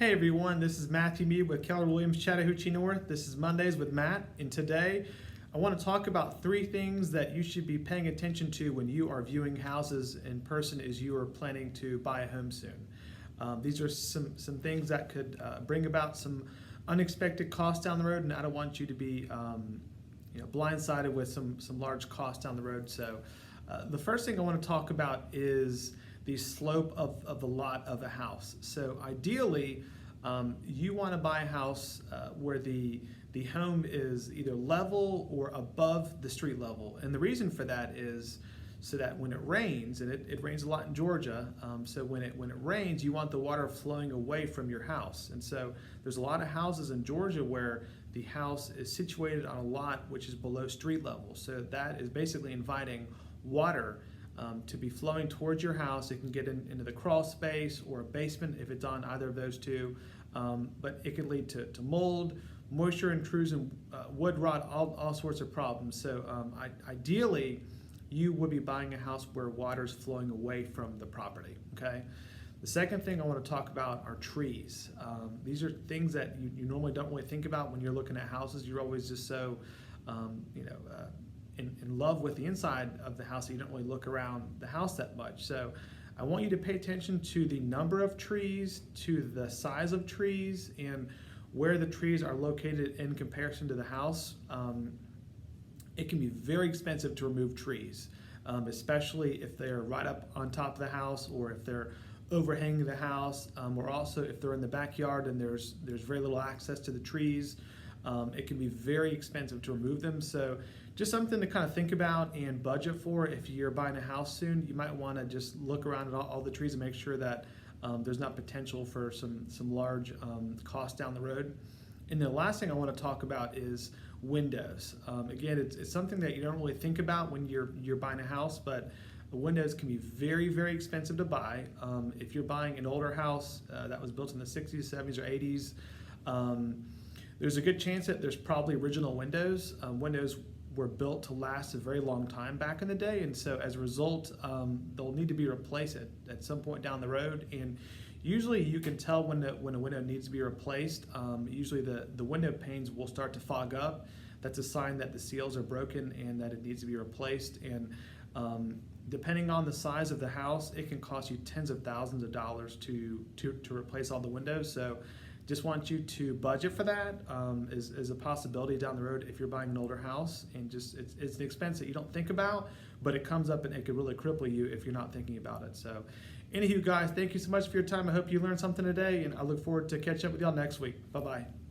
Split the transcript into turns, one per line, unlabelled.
Hey everyone, this is mattmeide with Keller Williams Chattahoochee North. This is Mondays with Matt, and today I want to talk about 3 things that you should be paying attention to when you are viewing houses in person as you are planning to buy a home soon. These are some things that could bring about some unexpected costs down the road, and I don't want you to be blindsided with some large costs down the road. So the first thing I want to talk about is the slope of the lot of a house. So ideally, you want to buy a house where the home is either level or above the street level. And the reason for that is so that when it rains, and it rains a lot in Georgia, so when it rains, you want the water flowing away from your house. And so there's a lot of houses in Georgia where the house is situated on a lot which is below street level. So that is basically inviting water to be flowing towards your house. It can get into the crawl space or a basement if it's on either of those two, but it can lead to mold, moisture intrusion, wood rot, all sorts of problems. So ideally, you would be buying a house where water is flowing away from the property, okay? The second thing I want to talk about are trees. These are things that you normally don't really think about when you're looking at houses. You're always just so, in love with the inside of the house, so you don't really look around the house that much. So I want you to pay attention to the number of trees, to the size of trees, and where the trees are located in comparison to the house. It can be very expensive to remove trees, especially if they're right up on top of the house, or if they're overhanging the house, or also if they're in the backyard and there's very little access to the trees. It can be very expensive to remove them. So just something to kind of think about and budget for. If you're buying a house soon, you might want to just look around at all the trees and make sure that there's not potential for some large costs down the road. And the last thing I want to talk about is windows. Again, it's something that you don't really think about when you're buying a house, but the windows can be very, very expensive to buy. If you're buying an older house that was built in the 60s, 70s, or 80s, there's a good chance that there's probably original windows. Windows were built to last a very long time back in the day, and so as a result, they'll need to be replaced at some point down the road. And usually you can tell when a window needs to be replaced. Usually the window panes will start to fog up. That's a sign that the seals are broken and that it needs to be replaced. And depending on the size of the house, it can cost you tens of thousands of dollars to replace all the windows. So just want you to budget for that as a possibility down the road if you're buying an older house. And just it's an expense that you don't think about, but it comes up and it could really cripple you if you're not thinking about it. So anywho, guys, thank you so much for your time. I hope you learned something today, and I look forward to catching up with y'all next week. Bye-bye.